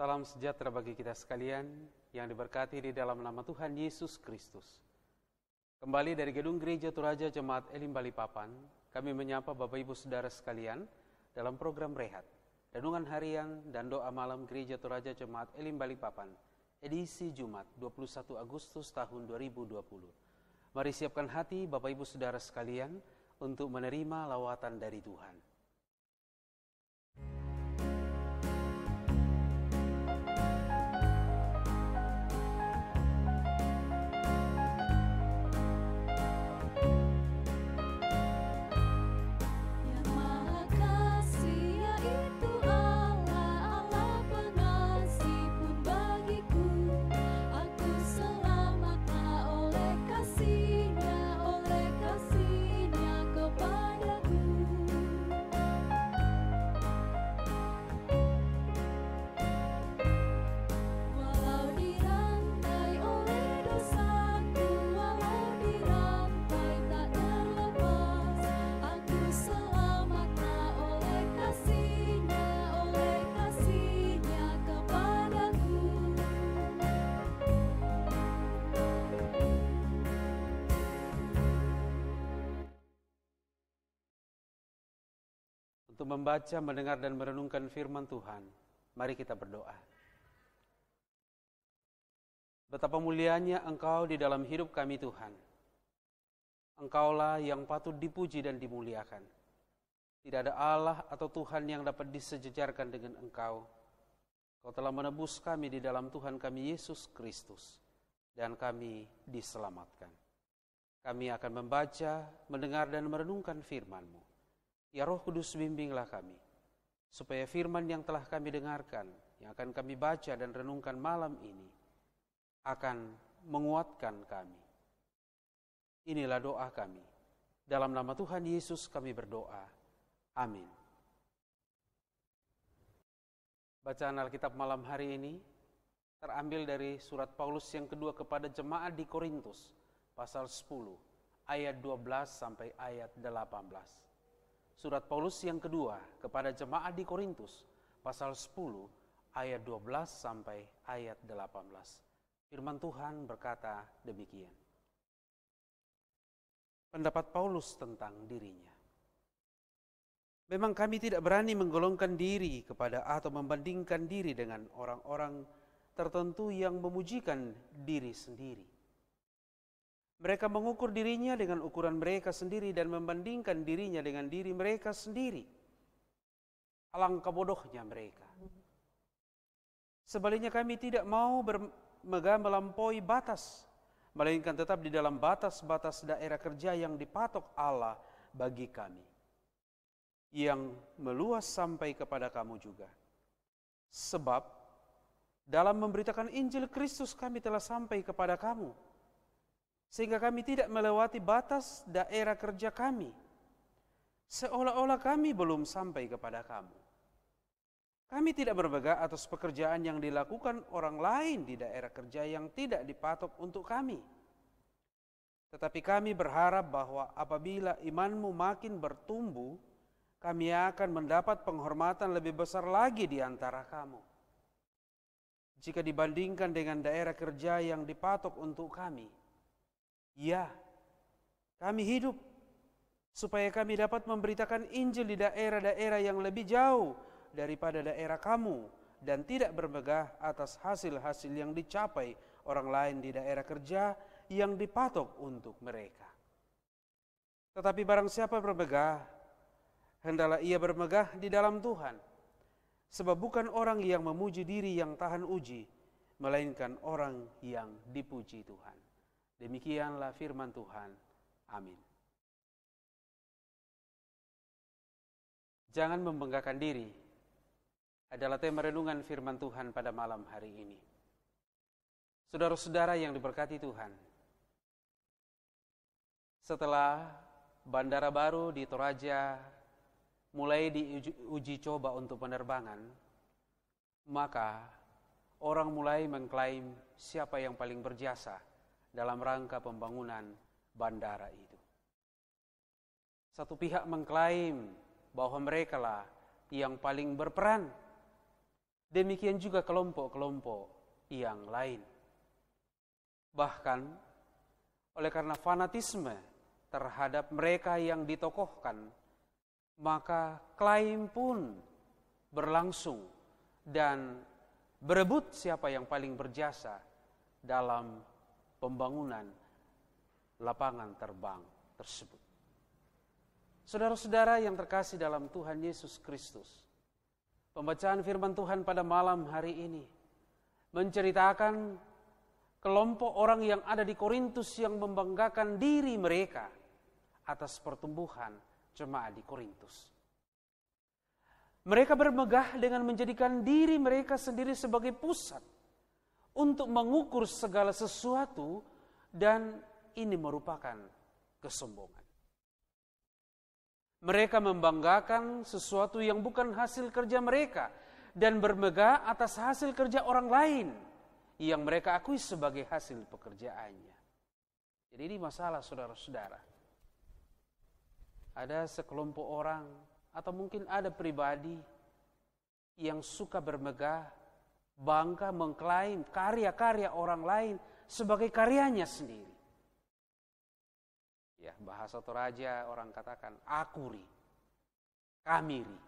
Salam sejahtera bagi kita sekalian yang diberkati di dalam nama Tuhan Yesus Kristus. Kembali dari Gedung Gereja Toraja Jemaat Elim Balikpapan, kami menyapa Bapak Ibu Saudara sekalian dalam program Rehat, Renungan Harian dan Doa Malam Gereja Toraja Jemaat Elim Balikpapan, edisi Jumat 21 Agustus tahun 2020. Mari siapkan hati Bapak Ibu Saudara sekalian untuk menerima lawatan dari Tuhan. Untuk membaca, mendengar, dan merenungkan firman Tuhan, mari kita berdoa. Betapa mulianya Engkau di dalam hidup kami Tuhan. Engkaulah yang patut dipuji dan dimuliakan. Tidak ada Allah atau Tuhan yang dapat disejajarkan dengan Engkau. Kau telah menebus kami di dalam Tuhan kami Yesus Kristus, dan kami diselamatkan. Kami akan membaca, mendengar, dan merenungkan firman-Mu. Ya Roh Kudus, bimbinglah kami, supaya firman yang telah kami dengarkan, yang akan kami baca dan renungkan malam ini, akan menguatkan kami. Inilah doa kami. Dalam nama Tuhan Yesus kami berdoa. Amin. Bacaan Alkitab malam hari ini terambil dari surat Paulus yang kedua kepada jemaat di Korintus, pasal 10, ayat 12 sampai ayat 18. Surat Paulus yang kedua kepada jemaat di Korintus, pasal 10, ayat 12 sampai ayat 18. Firman Tuhan berkata demikian. Pendapat Paulus tentang dirinya. Memang kami tidak berani menggolongkan diri kepada atau membandingkan diri dengan orang-orang tertentu yang memujikan diri sendiri. Mereka mengukur dirinya dengan ukuran mereka sendiri dan membandingkan dirinya dengan diri mereka sendiri. Alangkah bodohnya mereka. Sebaliknya kami tidak mau bermegah melampaui batas, melainkan tetap di dalam batas-batas daerah kerja yang dipatok Allah bagi kami, yang meluas sampai kepada kamu juga. Sebab dalam memberitakan Injil Kristus kami telah sampai kepada kamu, sehingga kami tidak melewati batas daerah kerja kami, seolah-olah kami belum sampai kepada kamu. Kami tidak bermegah atas pekerjaan yang dilakukan orang lain di daerah kerja yang tidak dipatok untuk kami. Tetapi kami berharap bahwa apabila imanmu makin bertumbuh, kami akan mendapat penghormatan lebih besar lagi di antara kamu, jika dibandingkan dengan daerah kerja yang dipatok untuk kami. Ya, kami hidup supaya kami dapat memberitakan Injil di daerah-daerah yang lebih jauh daripada daerah kamu, dan tidak bermegah atas hasil-hasil yang dicapai orang lain di daerah kerja yang dipatok untuk mereka. Tetapi barang siapa bermegah, hendaklah ia bermegah di dalam Tuhan. Sebab bukan orang yang memuji diri yang tahan uji, melainkan orang yang dipuji Tuhan. Demikianlah firman Tuhan. Amin. Jangan membanggakan diri adalah tema renungan firman Tuhan pada malam hari ini. Saudara-saudara yang diberkati Tuhan, setelah bandara baru di Toraja mulai diuji coba untuk penerbangan, maka orang mulai mengklaim siapa yang paling berjasa dalam rangka pembangunan bandara itu. Satu pihak mengklaim bahwa mereka lah yang paling berperan Demikian juga kelompok-kelompok yang lain. Bahkan oleh karena fanatisme terhadap mereka yang ditokohkan, maka klaim pun berlangsung dan berebut siapa yang paling berjasa dalam pembangunan lapangan terbang tersebut. Saudara-saudara yang terkasih dalam Tuhan Yesus Kristus, pembacaan firman Tuhan pada malam hari ini menceritakan kelompok orang yang ada di Korintus yang membanggakan diri mereka atas pertumbuhan jemaat di Korintus. Mereka bermegah dengan menjadikan diri mereka sendiri sebagai pusat untuk mengukur segala sesuatu, dan ini merupakan kesombongan. Mereka membanggakan sesuatu yang bukan hasil kerja mereka dan bermegah atas hasil kerja orang lain yang mereka akui sebagai hasil pekerjaannya. Jadi ini masalah, saudara-saudara. Ada sekelompok orang atau mungkin ada pribadi yang suka bermegah, bangga mengklaim karya-karya orang lain sebagai karyanya sendiri. Ya, bahasa Toraja orang katakan akuri, kamiri.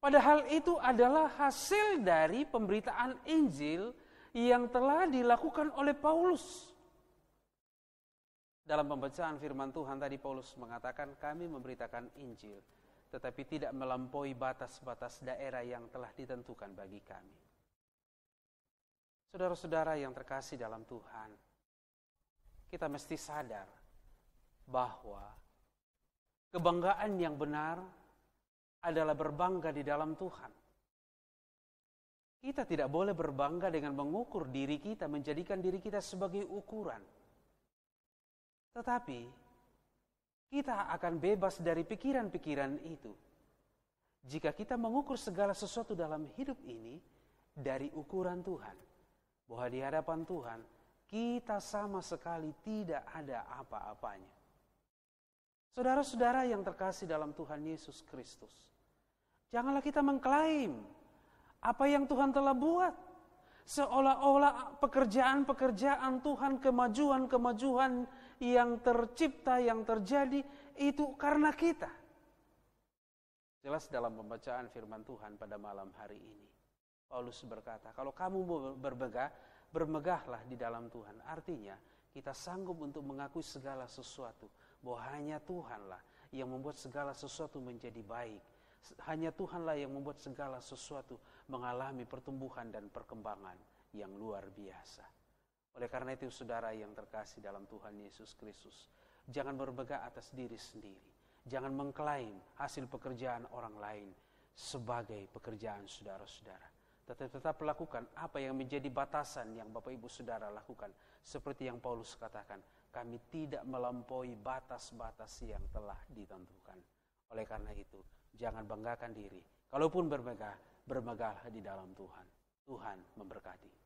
Padahal itu adalah hasil dari pemberitaan Injil yang telah dilakukan oleh Paulus. Dalam pembacaan firman Tuhan tadi Paulus mengatakan, kami memberitakan Injil, tetapi tidak melampaui batas-batas daerah yang telah ditentukan bagi kami. Saudara-saudara yang terkasih dalam Tuhan, kita mesti sadar bahwa kebanggaan yang benar adalah berbangga di dalam Tuhan. Kita tidak boleh berbangga dengan mengukur diri kita, menjadikan diri kita sebagai ukuran. Tetapi kita akan bebas dari pikiran-pikiran itu jika kita mengukur segala sesuatu dalam hidup ini dari ukuran Tuhan. Bahwa di hadapan Tuhan kita sama sekali tidak ada apa-apanya. Saudara-saudara yang terkasih dalam Tuhan Yesus Kristus, janganlah kita mengklaim apa yang Tuhan telah buat, seolah-olah pekerjaan-pekerjaan Tuhan, kemajuan-kemajuan yang tercipta, yang terjadi, itu karena kita. Jelas dalam pembacaan firman Tuhan pada malam hari ini, Paulus berkata, kalau kamu mau bermegah, bermegahlah di dalam Tuhan. Artinya, kita sanggup untuk mengakui segala sesuatu, bahwa hanya Tuhanlah yang membuat segala sesuatu menjadi baik. Hanya Tuhanlah yang membuat segala sesuatu mengalami pertumbuhan dan perkembangan yang luar biasa. Oleh karena itu, saudara yang terkasih dalam Tuhan Yesus Kristus, jangan bermegah atas diri sendiri. Jangan mengklaim hasil pekerjaan orang lain sebagai pekerjaan saudara-saudara. Tetap lakukan apa yang menjadi batasan yang Bapak Ibu Saudara lakukan. Seperti yang Paulus katakan, kami tidak melampaui batas-batas yang telah ditentukan. Oleh karena itu, jangan banggakan diri. Kalaupun bermegah, bermegahlah di dalam Tuhan. Tuhan memberkati.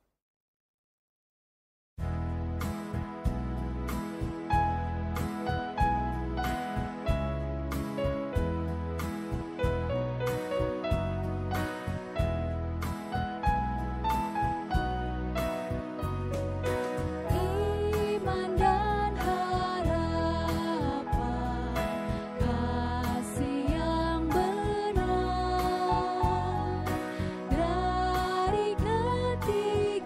Dari ketika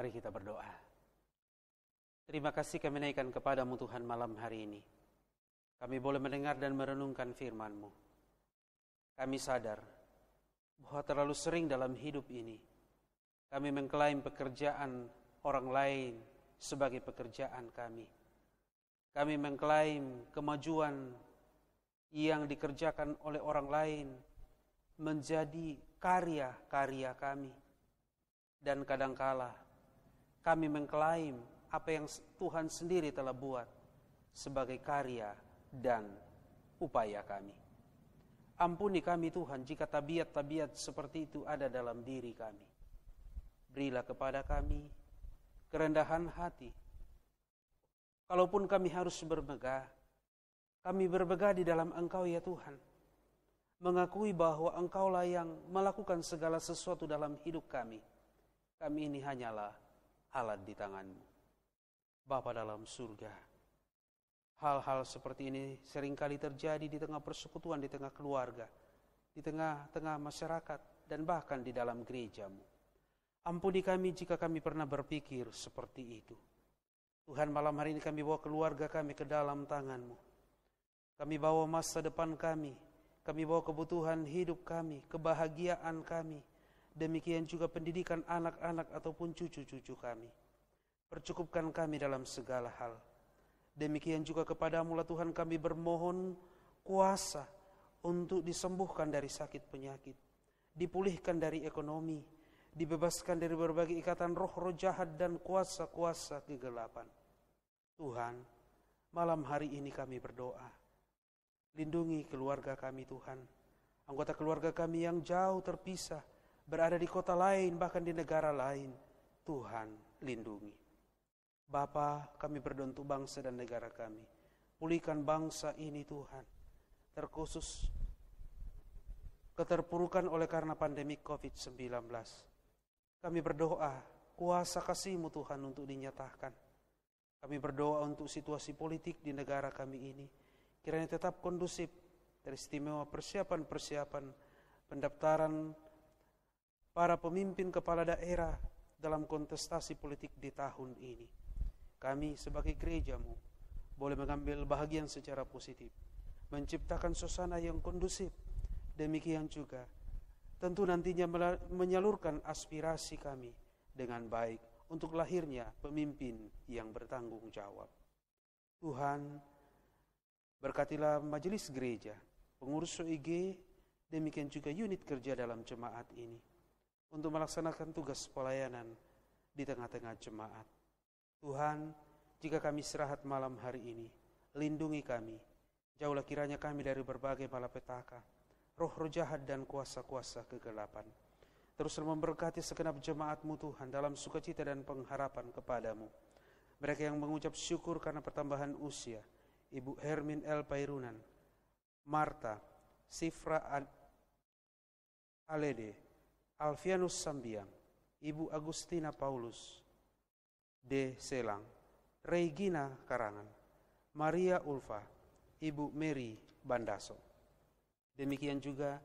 Mari kita berdoa. Terima kasih kami naikkan kepadamu Tuhan malam hari ini. Kami boleh mendengar dan merenungkan firman-Mu. Kami sadar bahwa terlalu sering dalam hidup ini kami mengklaim pekerjaan orang lain sebagai pekerjaan kami. Kami mengklaim kemajuan yang dikerjakan oleh orang lain menjadi karya-karya kami. Dan kadangkala kami mengklaim apa yang Tuhan sendiri telah buat sebagai karya dan upaya kami. Ampuni kami Tuhan jika tabiat-tabiat seperti itu ada dalam diri kami. Berilah kepada kami kerendahan hati. Kalaupun kami harus bermegah, kami bermegah di dalam Engkau ya Tuhan. Mengakui bahwa Engkaulah yang melakukan segala sesuatu dalam hidup kami. Kami ini hanyalah alat di tangan-Mu. Bapa dalam surga, hal-hal seperti ini seringkali terjadi di tengah persekutuan, di tengah keluarga, di tengah-tengah masyarakat, dan bahkan di dalam gereja-Mu. Ampuni kami jika kami pernah berpikir seperti itu. Tuhan, malam hari ini kami bawa keluarga kami ke dalam tangan-Mu. Kami bawa masa depan kami bawa kebutuhan hidup kami, kebahagiaan kami, demikian juga pendidikan anak-anak ataupun cucu-cucu kami. Percukupkan kami dalam segala hal. Demikian juga kepadamu lah Tuhan kami bermohon kuasa untuk disembuhkan dari sakit penyakit, dipulihkan dari ekonomi, dibebaskan dari berbagai ikatan roh-roh jahat dan kuasa-kuasa kegelapan. Tuhan, malam hari ini kami berdoa. Lindungi keluarga kami Tuhan. Anggota keluarga kami yang jauh terpisah, berada di kota lain, bahkan di negara lain. Tuhan, lindungi. Bapa, kami berdoa untuk bangsa dan negara kami. Pulihkan bangsa ini Tuhan. Terkhusus keterpurukan oleh karena pandemi COVID-19. Kami berdoa, kuasa kasih-Mu Tuhan untuk dinyatakan. Kami berdoa untuk situasi politik di negara kami ini. Kiranya tetap kondusif, teristimewa persiapan-persiapan pendaftaran para pemimpin kepala daerah dalam kontestasi politik di tahun ini. Kami sebagai gereja-Mu boleh mengambil bahagian secara positif, menciptakan suasana yang kondusif. Demikian juga tentu nantinya menyalurkan aspirasi kami dengan baik untuk lahirnya pemimpin yang bertanggung jawab. Tuhan, berkatilah majelis gereja, pengurus OIG, demikian juga unit kerja dalam jemaat ini untuk melaksanakan tugas pelayanan di tengah-tengah jemaat. Tuhan, jika kami istirahat malam hari ini, lindungi kami. Jauhlah kiranya kami dari berbagai malapetaka, roh-roh jahat dan kuasa-kuasa kegelapan. Teruslah memberkati segenap jemaat-Mu Tuhan dalam sukacita dan pengharapan kepadamu. Mereka yang mengucap syukur karena pertambahan usia, Ibu Hermin L. Pairunan, Marta, Sifra Alede, Alfianus Sambiang, Ibu Agustina Paulus D. Selang, Regina Karangan, Maria Ulfa, Ibu Mary Bandaso. Demikian juga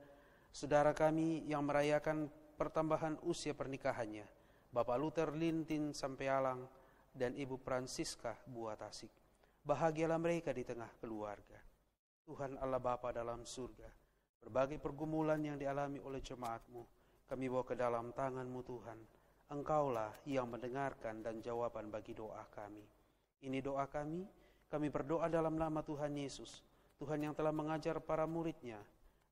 saudara kami yang merayakan pertambahan usia pernikahannya, Bapak Luther Lintin Sampealang dan Ibu Francisca Buatasik. Bahagialah mereka di tengah keluarga. Tuhan Allah Bapa dalam surga, berbagai pergumulan yang dialami oleh jemaat-Mu, kami bawa ke dalam tangan-Mu Tuhan. Engkaulah yang mendengarkan dan jawaban bagi doa kami. Ini doa kami berdoa dalam nama Tuhan Yesus, Tuhan yang telah mengajar para murid-Nya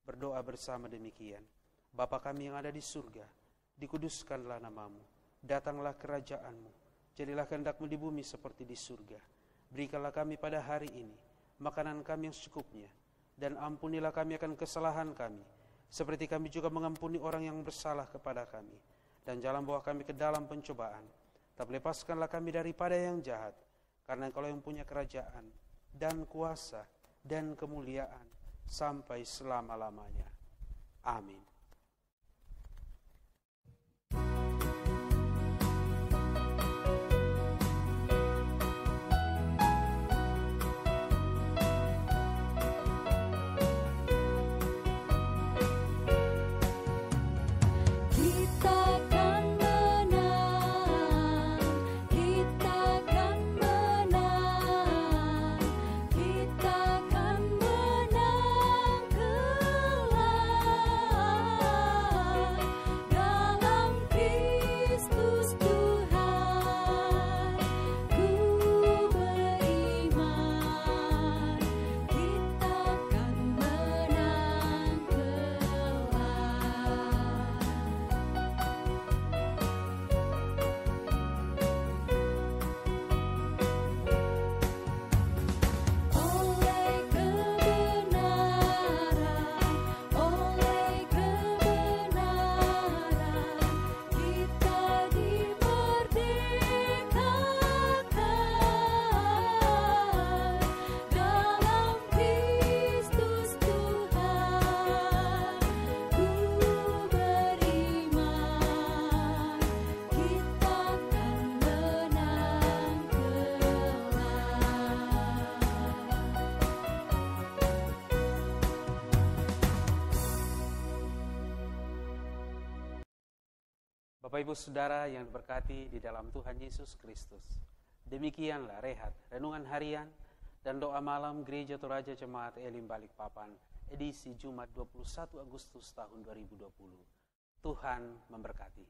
berdoa bersama demikian. Bapa kami yang ada di surga, dikuduskanlah nama-Mu, datanglah kerajaan-Mu, jadilah kehendak-Mu di bumi seperti di surga. Berikanlah kami pada hari ini makanan kami yang secukupnya, dan ampunilah kami akan kesalahan kami, seperti kami juga mengampuni orang yang bersalah kepada kami. Dan jangan bawa kami ke dalam pencobaan, tapi lepaskanlah kami daripada yang jahat, karena Engkau yang punya kerajaan, dan kuasa, dan kemuliaan, sampai selama-lamanya. Amin. Kita kan menang Bapak Ibu Saudara yang diberkati di dalam Tuhan Yesus Kristus, demikianlah rehat renungan harian dan doa malam Gereja Toraja Jemaat Elim Balikpapan, edisi Jumat 21 Agustus tahun 2020. Tuhan memberkati.